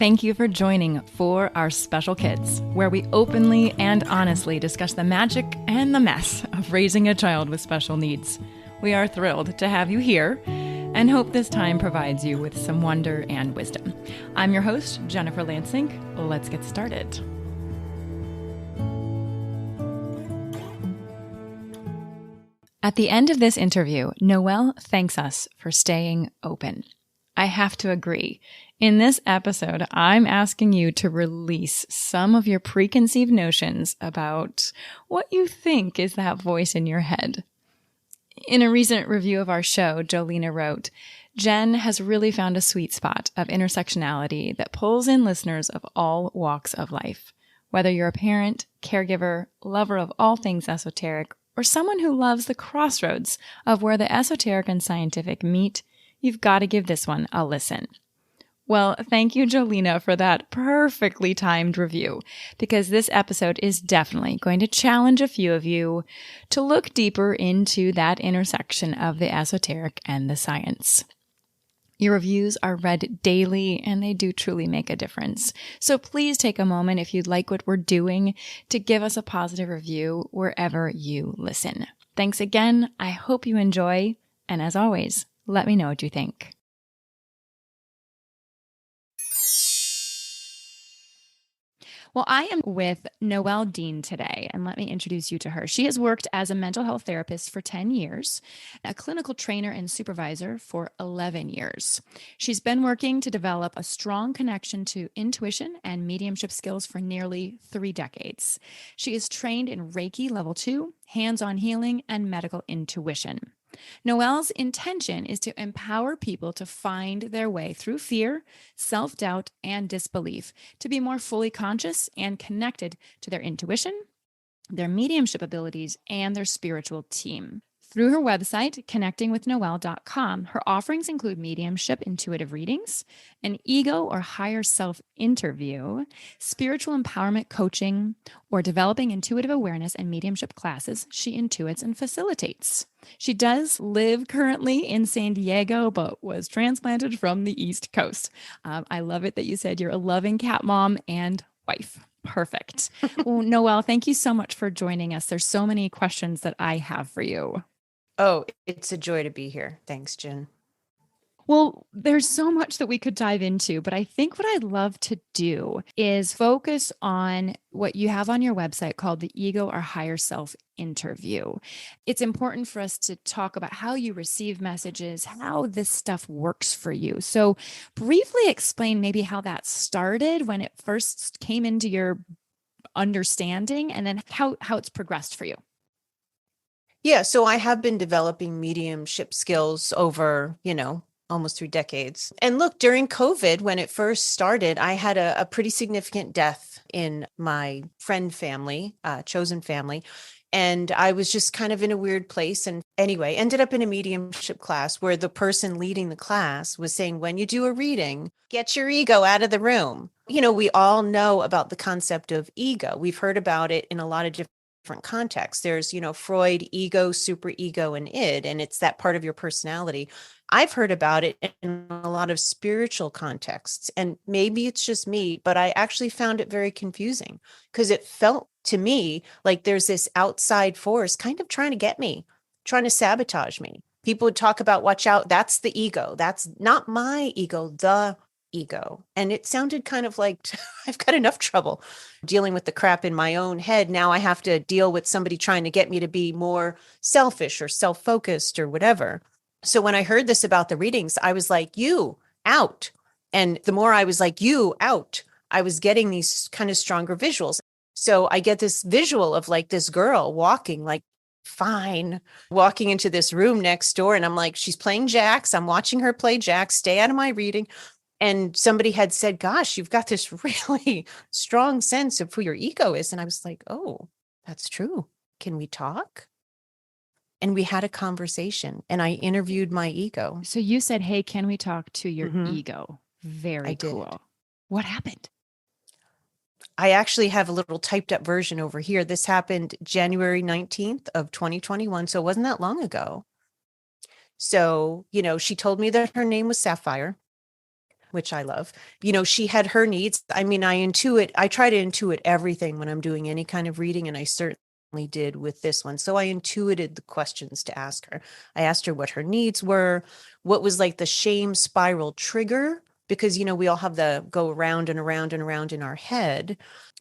Thank you for joining For Our Special Kids, where we openly and honestly discuss the magic and the mess of raising a child with special needs. We are thrilled to have you here and hope this time provides you with some wonder and wisdom. I'm your host, Jennifer Lansing. Let's get started. At the end of this interview, Noelle thanks us for staying open. I have to agree. In this episode, I'm asking you to release some of your preconceived notions about what you think is that voice in your head. In a recent review of our show, Jolena wrote, Jen has really found a sweet spot of intersectionality that pulls in listeners of all walks of life. Whether you're a parent, caregiver, lover of all things esoteric, or someone who loves the crossroads of where the esoteric and scientific meet, you've got to give this one a listen. Well, thank you, Jolena, for that perfectly timed review, because this episode is definitely going to challenge a few of you to look deeper into that intersection of the esoteric and the science. Your reviews are read daily, and they do truly make a difference. So please take a moment, if you'd like what we're doing, to give us a positive review wherever you listen. Thanks again. I hope you enjoy. And as always, let me know what you think. Well, I am with Noelle Deane today, and let me introduce you to her. She has worked as a mental health therapist for 10 years, a clinical trainer and supervisor for 11 years. She's been working to develop a strong connection to intuition and mediumship skills for nearly 3 decades. She is trained in Reiki Level 2, hands-on healing, and medical intuition. Noelle's intention is to empower people to find their way through fear, self-doubt, and disbelief to be more fully conscious and connected to their intuition, their mediumship abilities, and their spiritual team. Through her website, connectingwithnoelle.com, her offerings include mediumship intuitive readings, an ego or higher self interview, spiritual empowerment coaching, or developing intuitive awareness and mediumship classes she intuits and facilitates. She does live currently in San Diego, but was transplanted from the East Coast. I love it that you said you're a loving cat mom and wife. Perfect. Well, Noelle, thank you so much for joining us. There's so many questions that I have for you. Oh, it's a joy to be here. Thanks, Jen. Well, there's so much that we could dive into, but I think what I'd love to do is focus on what you have on your website called the Ego or Higher Self Interview. It's important for us to talk about how you receive messages, how this stuff works for you. So briefly explain maybe how that started when it first came into your understanding, and then how it's progressed for you. Yeah, so I have been developing mediumship skills over, almost 3 decades. And look, during COVID, when it first started, I had a pretty significant death in my friend family, chosen family. And I was just kind of in a weird place. And anyway, ended up in a mediumship class where the person leading the class was saying, when you do a reading, get your ego out of the room. We all know about the concept of ego. We've heard about it in a lot of different contexts. There's, Freud, ego, superego, and id, and it's that part of your personality. I've heard about it in a lot of spiritual contexts, and maybe it's just me, but I actually found it very confusing because it felt to me like there's this outside force kind of trying to get me, trying to sabotage me. People would talk about, watch out, that's the ego. That's not my ego, the ego. And it sounded kind of like I've got enough trouble dealing with the crap in my own head. Now I have to deal with somebody trying to get me to be more selfish or self-focused or whatever. So when I heard this about the readings, I was like, you out. And the more I was like, you out, I was getting these kind of stronger visuals. So I get this visual of like this girl walking like fine, walking into this room next door. And I'm like, she's playing jacks. I'm watching her play jacks. Stay out of my reading. And somebody had said, gosh, you've got this really strong sense of who your ego is. And I was like, oh, that's true. Can we talk? And we had a conversation and I interviewed my ego. So you said, hey, can we talk to your ego? Very cool. Did. What happened? I actually have a little typed up version over here. This happened January 19th of 2021. So it wasn't that long ago. So, she told me that her name was Sapphire. which I love. She had her needs. I mean, I try to intuit everything when I'm doing any kind of reading, and I certainly did with this one. So I intuited the questions to ask her. I asked her what her needs were, what was like the shame spiral trigger, because, we all have the go around and around and around in our head,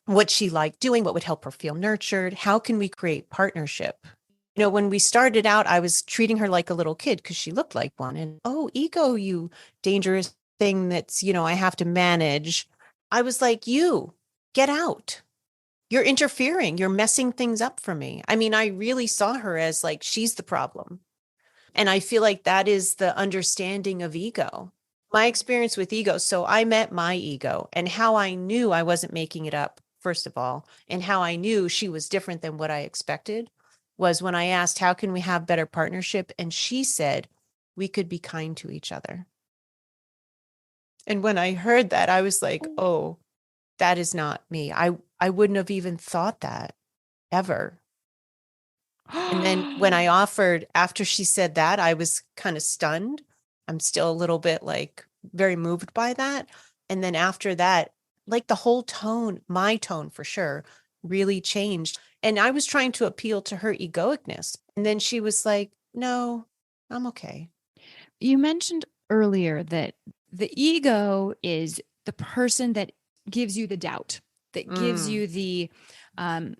what she liked doing, what would help her feel nurtured, how can we create partnership? When we started out, I was treating her like a little kid because she looked like one. And, oh, ego, you dangerous thing that's, I have to manage. I was like, you get out. You're interfering. You're messing things up for me. I mean, I really saw her as like, she's the problem. And I feel like that is the understanding of ego. My experience with ego. So I met my ego, and how I knew I wasn't making it up, first of all, and how I knew she was different than what I expected was when I asked, how can we have better partnership? And she said, we could be kind to each other. And when I heard that, I was like, oh, that is not me. I wouldn't have even thought that ever. And then when I offered, after she said that, I was kind of stunned. I'm still a little bit like very moved by that. And then after that, like the whole tone, my tone for sure, really changed. And I was trying to appeal to her egoicness. And then she was like, no, I'm okay. You mentioned earlier that the ego is the person that gives you the doubt, that gives Mm, you the um, mm.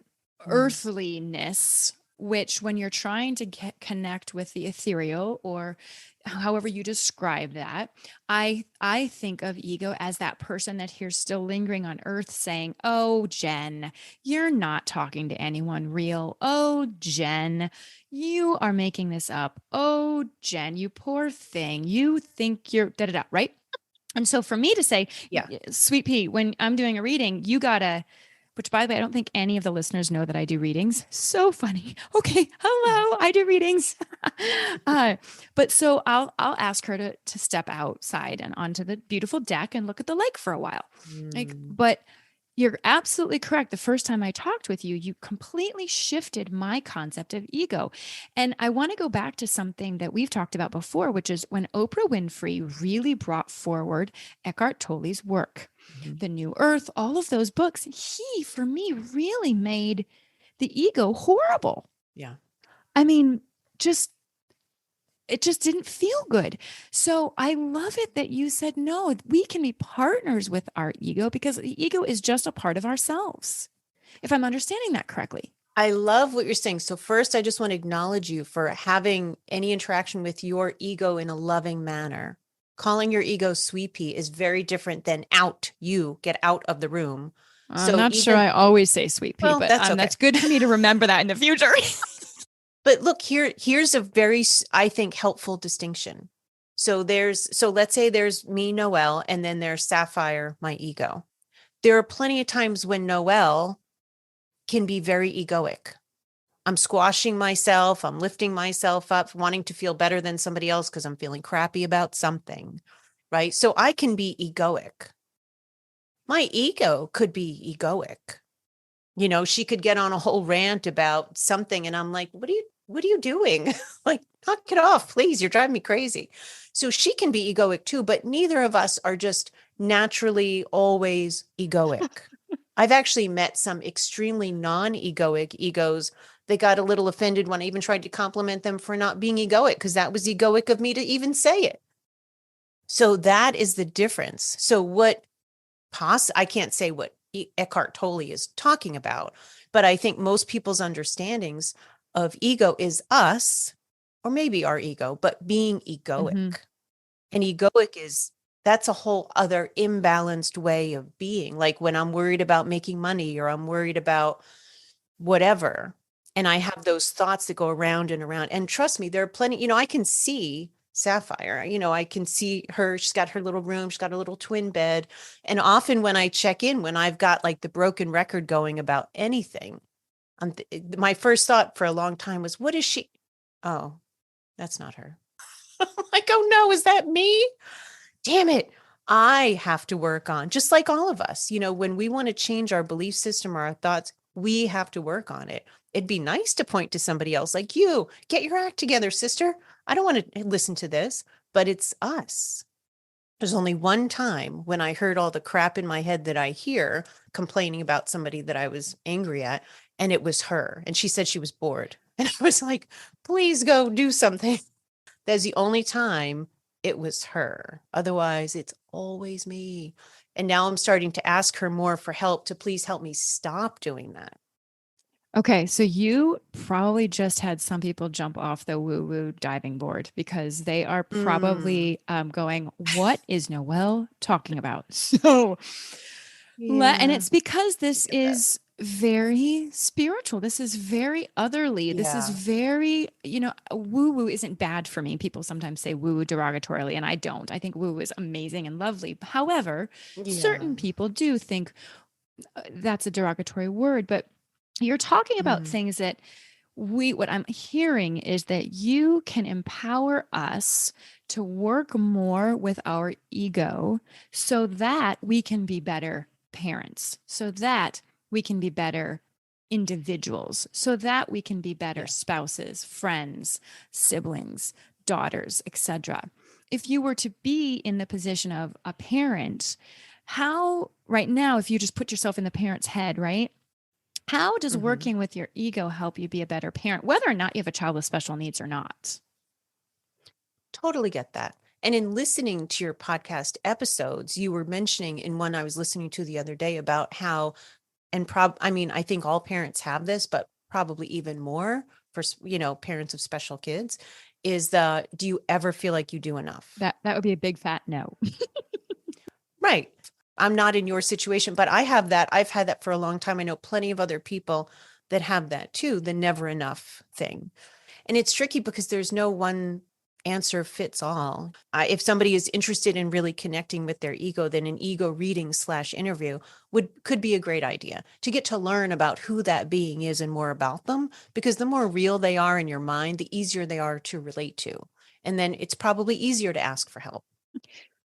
earthliness, which when you're trying to connect with the ethereal, or however you describe that, I think of ego as that person that here's still lingering on earth saying, oh, Jen, you're not talking to anyone real. Oh, Jen, you are making this up. Oh, Jen, you poor thing. You think you're da da da, right? And so for me to say, Yeah. sweet pea, when I'm doing a reading, you gotta, which by the way, I don't think any of the listeners know that I do readings. So funny. Okay, hello, I do readings. uh, but so I'll ask her to step outside and onto the beautiful deck and look at the lake for a while. Like, Mm. but you're absolutely correct. The first time I talked with you, you completely shifted my concept of ego. And I want to go back to something that we've talked about before, which is when Oprah Winfrey really brought forward Eckhart Tolle's work, Mhm. The New Earth, all of those books. He, for me, really made the ego horrible. Yeah. I mean, just it just didn't feel good. So I love it that you said, no, we can be partners with our ego because the ego is just a part of ourselves, if I'm understanding that correctly. I love what you're saying. So first, I just want to acknowledge you for having any interaction with your ego in a loving manner. Calling your ego sweet pea is very different than out, you get out of the room. I'm So not sure even, I always say sweet pea, well, but that's okay. that's good for me to remember that in the future. But look, here's a very, I think, helpful distinction. So let's say there's me, Noelle, and then there's Sapphire, my ego. There are plenty of times when Noelle can be very egoic. I'm squashing myself. I'm lifting myself up, wanting to feel better than somebody else because I'm feeling crappy about something. Right. So I can be egoic. My ego could be egoic. She could get on a whole rant about something. And I'm like, what are you doing? Like, knock it off, please. You're driving me crazy. So she can be egoic too, but neither of us are just naturally always egoic. I've actually met some extremely non-egoic egos. They got a little offended when I even tried to compliment them for not being egoic, because that was egoic of me to even say it. So that is the difference. So I can't say what Eckhart Tolle is talking about, but I think most people's understandings of ego is us, or maybe our ego, but being egoic. Mm-hmm. And egoic that's a whole other imbalanced way of being. Like when I'm worried about making money, or I'm worried about whatever, and I have those thoughts that go around and around. And trust me, there are plenty, I can see Sapphire, I can see her. She's got her little room, she's got a little twin bed. And often when I check in, when I've got like the broken record going about anything, my first thought for a long time was, what is she? Oh, that's not her. I'm like, oh no, is that me? Damn it. I have to work on, just like all of us, when we want to change our belief system or our thoughts, we have to work on it. It'd be nice to point to somebody else like, you get your act together, sister. I don't want to listen to this, but it's us. There's only one time when I heard all the crap in my head that I hear complaining about somebody that I was angry at, and it was her. And she said she was bored. And I was like, please go do something. That's the only time it was her. Otherwise, it's always me. And now I'm starting to ask her more for help to please help me stop doing that. Okay, so you probably just had some people jump off the woo woo diving board because they are Mm, probably going, "What is Noelle talking about?" So, and yeah, it's because I this get that. is very spiritual. This is very otherly. This is Yeah. very, woo woo isn't bad for me. People sometimes say woo woo derogatorily, and I don't. I think woo woo is amazing and lovely. However, Yeah. certain people do think that's a derogatory word, but you're talking about Mhm. things that what I'm hearing is that you can empower us to work more with our ego so that we can be better parents, so that we can be better individuals, so that we can be better Yeah. spouses, friends, siblings, daughters, etc. If you were to be in the position of a parent, how right now, if you just put yourself in the parent's head, right? How does Mhm. working with your ego help you be a better parent, whether or not you have a child with special needs or not? Totally get that. And in listening to your podcast episodes, you were mentioning in one I was listening to the other day about how, and I mean, I think all parents have this, but probably even more for, parents of special kids, is do you ever feel like you do enough? That would be a big fat no. Right. I'm not in your situation, but I have that. I've had that for a long time. I know plenty of other people that have that too, the never enough thing. And it's tricky because there's no one answer fits all. If somebody is interested in really connecting with their ego, then an ego reading slash interview could be a great idea to get to learn about who that being is and more about them. Because the more real they are in your mind, the easier they are to relate to. And then it's probably easier to ask for help.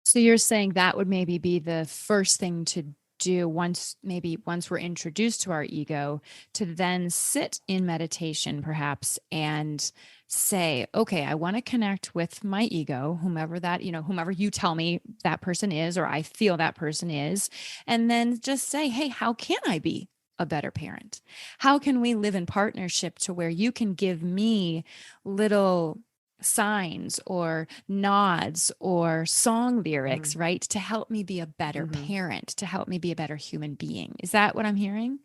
So you're saying that would maybe be the first thing to do once we're introduced to our ego, to then sit in meditation perhaps and say, okay, I want to connect with my ego, whomever you tell me that person is, or I feel that person is, and then just say, hey, how can I be a better parent? How can we live in partnership to where you can give me little signs or nods or song lyrics, Mm-hmm. right? To help me be a better Mm-hmm. parent, to help me be a better human being. Is that what I'm hearing?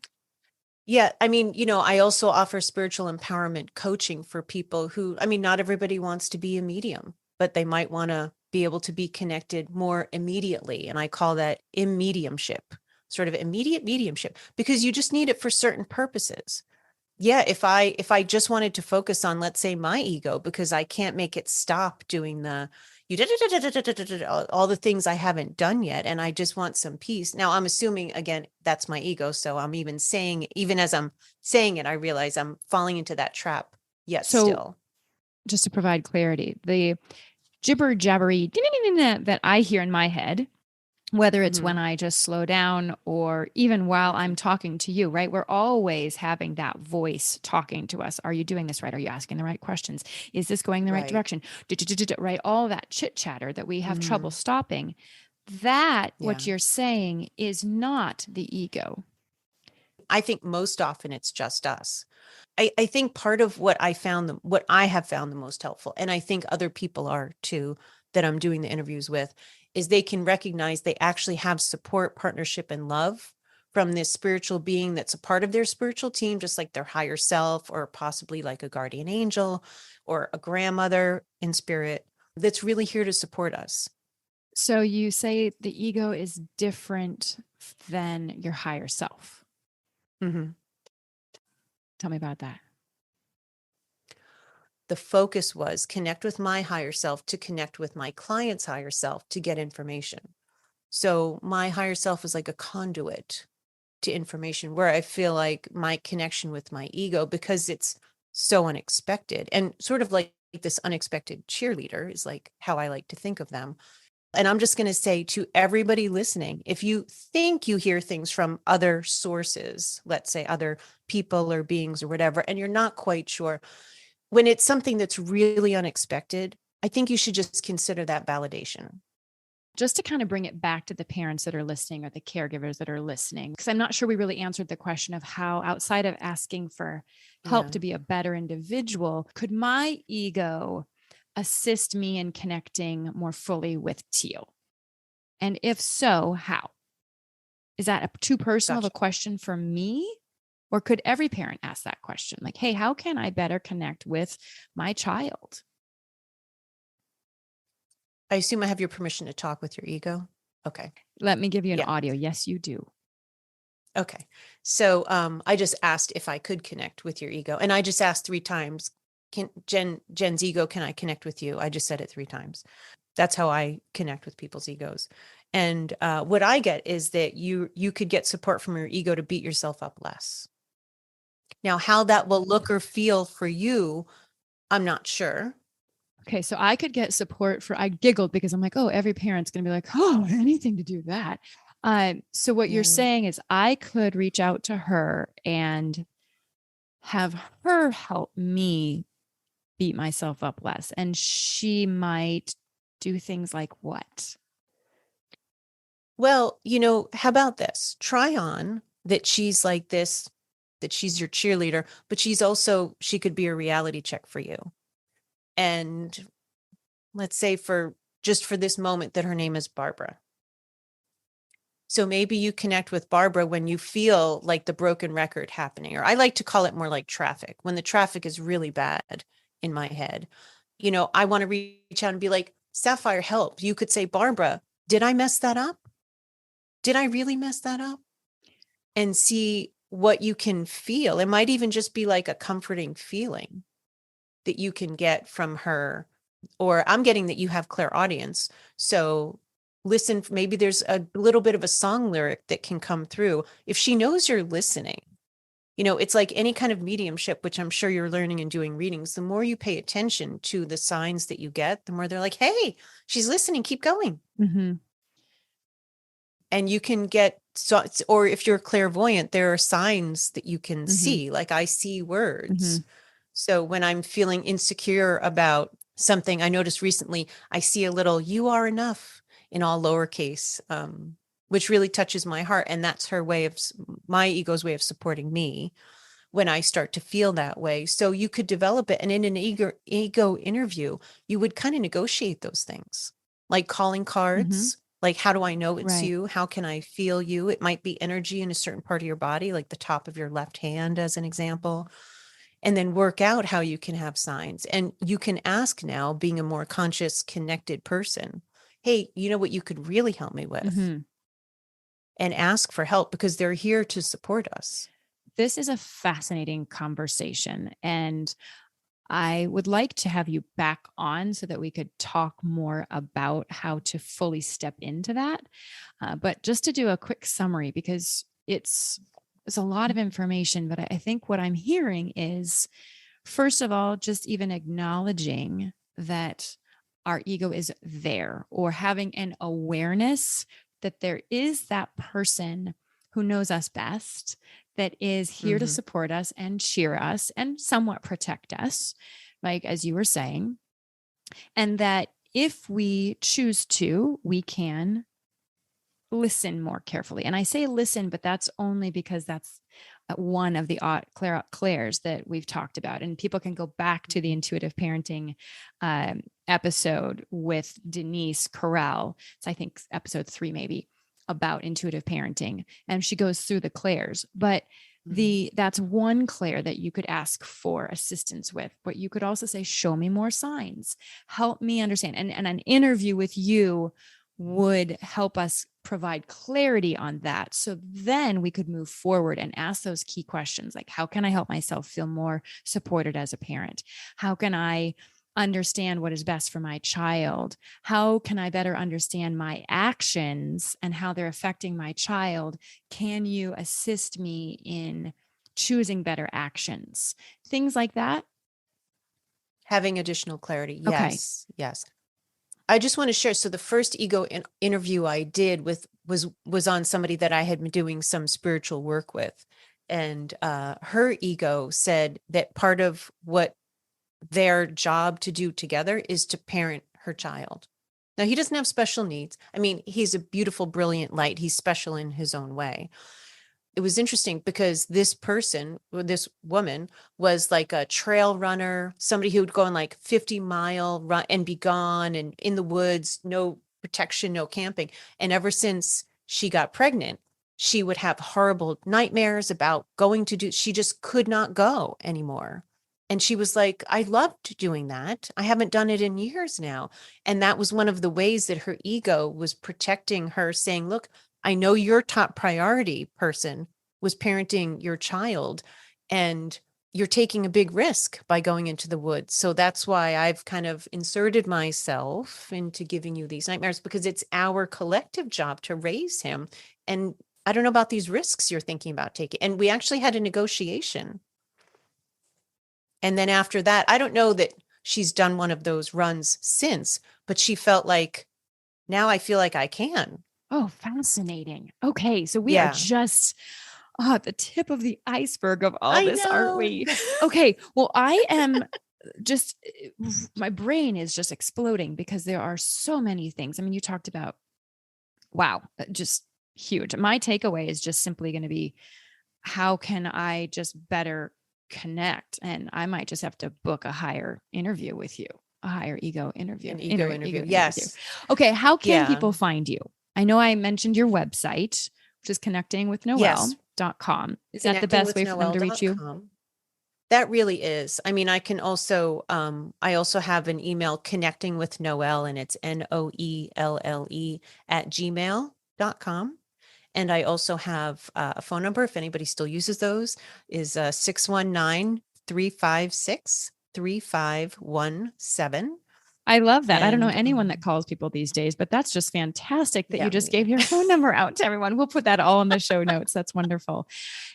Yeah, I mean, I also offer spiritual empowerment coaching for people who, I mean, not everybody wants to be a medium, but they might want to be able to be connected more immediately. And I call that immediumship, sort of immediate mediumship, because you just need it for certain purposes. Yeah, if I just wanted to focus on, let's say, my ego, because I can't make it stop doing all the things I haven't done yet, and I just want some peace. Now, I'm assuming again that's my ego, so I'm even as I'm saying it, I realize I'm falling into that trap yet So, still. just to provide clarity, the gibber jabbery that I hear in my head, whether it's Hmm. when I just slow down or even while I'm talking to you, right? We're always having that voice talking to us. Are you doing this right? Are you asking the right questions? Is this going in the right Right. direction? Right? All that chit chatter that we have trouble Hmm. stopping. That, Yeah. what you're saying, is not the ego. I think most often it's just us. I think part of what I have found the most helpful, and I think other people are too, that I'm doing the interviews with, is they can recognize they actually have support, partnership, and love from this spiritual being that's a part of their spiritual team, just like their higher self, or possibly like a guardian angel or a grandmother in spirit that's really here to support us. So you say the ego is different than your higher self. Mhm. Tell me about that. The focus was connect with my higher self to connect with my client's higher self to get information. So my higher self is like a conduit to information, where I feel like my connection with my ego, because it's so unexpected and sort of like this unexpected cheerleader, is like how I like to think of them. And I'm just going to say to everybody listening, if you think you hear things from other sources, let's say other people or beings or whatever, and you're not quite sure, when it's something that's really unexpected, I think you should just consider that validation. just to kind of bring it back to the parents that are listening or the caregivers that are listening, because I'm not sure we really answered the question of how, outside of asking for help Yeah. to be a better individual, could my ego assist me in connecting more fully with Teal? And if so, how? Is that too personal of a Gotcha. question for me? Or could every parent ask that question? Like, hey, how can I better connect with my child? I assume I have your permission to talk with your ego. Okay. Let me give you an Yeah. audio. Yes, you do. Okay. So I just asked if I could connect with your ego. And I just asked 3 times, can Jen's ego, can I connect with you? I just said it 3 times. That's how I connect with people's egos. And what I get is that you could get support from your ego to beat yourself up less. Now, how that will look or feel for you, I'm not sure. Okay, so I could get support for, I giggled because I'm like, oh, every parent's going to be like, oh, anything to do that. So what you're Yeah. saying is I could reach out to her and have her help me beat myself up less. And she might do things like what? Well, how about this? Try on that she's like this, that she's your cheerleader, but she could be a reality check for you. And let's say for this moment that her name is Barbara. So maybe you connect with Barbara when you feel like the broken record happening, or I like to call it more like traffic, when the traffic is really bad in my head. I want to reach out and be like, Sapphire, help. You could say, Barbara, did I mess that up? Did I really mess that up? And see what you can feel. It might even just be like a comforting feeling that you can get from her. Or I'm getting that you have clairaudience. So listen, maybe there's a little bit of a song lyric that can come through. If she knows you're listening, it's like any kind of mediumship, which I'm sure you're learning and doing readings. The more you pay attention to the signs that you get, the more they're like, hey, she's listening, keep going. Mm-hmm. And you can get, so, or if you're clairvoyant, there are signs that you can Mm-hmm. see, like I see Mm-hmm. words. So when I'm feeling insecure about something, I noticed recently, I see a little "you are enough" in all lowercase, which really touches my heart. And that's my ego's way of supporting me when I start to feel that way. So you could develop it. And in an ego interview, you would kind of negotiate those things, like calling Mm-hmm. cards. Like, how do I know it's Right. you? How can I feel you? It might be energy in a certain part of your body, like the top of your left hand, as an example, and then work out how you can have signs. And you can ask now, being a more conscious, connected person, hey, you know what you could really help me with? Mm-hmm. And ask for help because they're here to support us. This is a fascinating conversation. And I would like to have you back on so that we could talk more about how to fully step into that. But just to do a quick summary, because it's a lot of information, but I think what I'm hearing is, first of all, just even acknowledging that our ego is there, or having an awareness that there is that person who knows us best, that is here to Mm-hmm. support us and cheer us and somewhat protect us, like as you were saying. And that if we choose to, we can listen more carefully. And I say listen, but that's only because that's one of the clairs that we've talked about. And people can go back to the intuitive parenting episode with Denise Corral. It's, I think, episode 3, maybe, about intuitive parenting. And she goes through the clairs. But that's one clair that you could ask for assistance with. But you could also say, show me more signs, help me understand. And an interview with you would help us provide clarity on that. So then we could move forward and ask those key questions, like, how can I help myself feel more supported as a parent? How can I understand what is best for my child? How can I better understand my actions and how they're affecting my child? Can you assist me in choosing better actions? Things like that. Having additional clarity. Okay. Yes. Yes. I just want to share. So the first ego interview I did was on somebody that I had been doing some spiritual work with. And her ego said that part of what their job to do together is to parent her child. Now, he doesn't have special needs. I mean, he's a beautiful, brilliant light. He's special in his own way. It was interesting because this person, or this woman, was like a trail runner, somebody who would go on like 50-mile run and be gone and in the woods, no protection, no camping. And ever since she got pregnant, she would have horrible nightmares about going to do, she just could not go anymore. And she was like, I loved doing that. I haven't done it in years now. And that was one of the ways that her ego was protecting her, saying, look, I know your top priority person was parenting your child, and you're taking a big risk by going into the woods. So that's why I've kind of inserted myself into giving you these nightmares, because it's our collective job to raise him. And I don't know about these risks you're thinking about taking. And we actually had a negotiation. And then after that, I don't know that she's done one of those runs since, but she felt like, now I feel like I can. Oh, fascinating. Okay. So we are Yeah, just at the tip of the iceberg of all I this, aren't know. we? Okay. Well, I am just, my brain is just exploding because there are so many things. I mean, you talked about, wow, just huge. My takeaway is just simply going to be, how can I just better connect? And I might just have to book a higher interview with you, a higher ego interview. An ego interview. With you. Yes. Okay. How can Yeah. people find you? I know I mentioned your website, which is Yes. connectingwithnoelle.com. Is that the best way for them to reach you? Connectingwithnoelle.com. That really is. I mean, I can also, I also have an email, connecting with Noelle, and it's Noelle @gmail.com. And I also have a phone number, if anybody still uses those, is 619-356-3517. I love that. I don't know And anyone that calls people these days, but that's just fantastic that yeah, you just gave your phone number out to everyone. We'll put that all in the show notes. That's wonderful.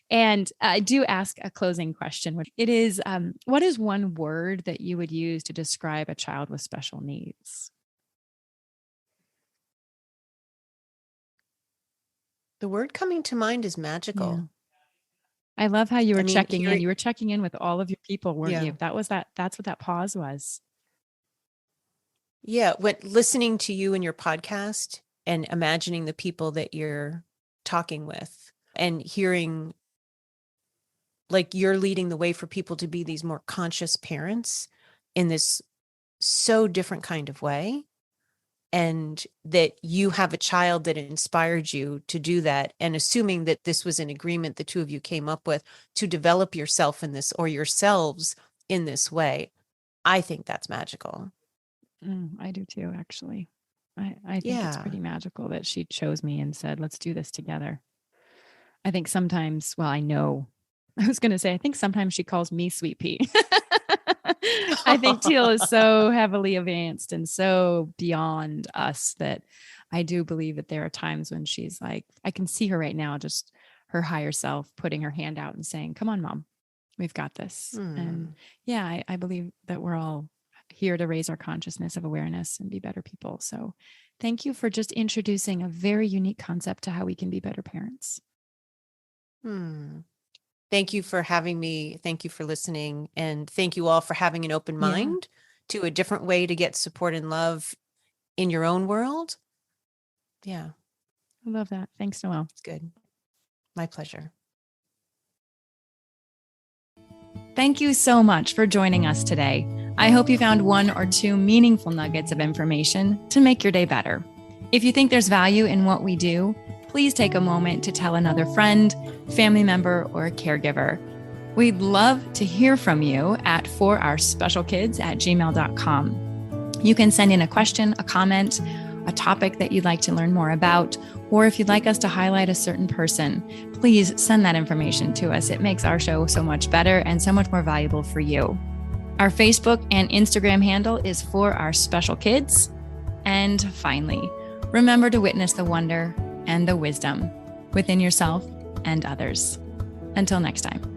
And I do ask a closing question, which it is, what is one word that you would use to describe a child with special needs? the word coming to mind is Yeah. magical. I love how you were I mean, checking in. You were checking in with all of your people, weren't yeah. you? That's what that pause was. Yeah, when listening to you and your podcast and imagining the people that you're talking with and hearing like you're leading the way for people to be these more conscious parents in this so different kind of way, and that you have a child that inspired you to do that, and assuming that this was an agreement the two of you came up with to develop yourself in this, or yourselves in this way. I think that's magical. I do too, actually. I think it's Yeah. pretty magical that she chose me and said, let's do this together. I think sometimes, well, I know, I was going to say, I think sometimes she calls me Sweet Pea. I think Teal is so heavily advanced and so beyond us that I do believe that there are times when she's like, I can see her right now, just her higher self putting her hand out and saying, come on, mom, we've got this. And yeah, I believe that we're all here to raise our consciousness of awareness and be better people. So thank you for just introducing a very unique concept to how we can be better parents. Thank you for having me. Thank you for listening. And thank you all for having an open mind to a different way to get support and love in your own world. Yeah. I love that. Thanks, Noelle. It's good. My pleasure. Thank you so much for joining us today. I hope you found one or two meaningful nuggets of information to make your day better. If you think there's value in what we do, please take a moment to tell another friend, family member, or a caregiver. We'd love to hear from you at forourspecialkids@gmail.com. You can send in a question, a comment, a topic that you'd like to learn more about, or if you'd like us to highlight a certain person, please send that information to us. It makes our show so much better and so much more valuable for you. Our Facebook and Instagram handle is For Our Special Kids. And finally, remember to witness the wonder and the wisdom within yourself and others. Until next time.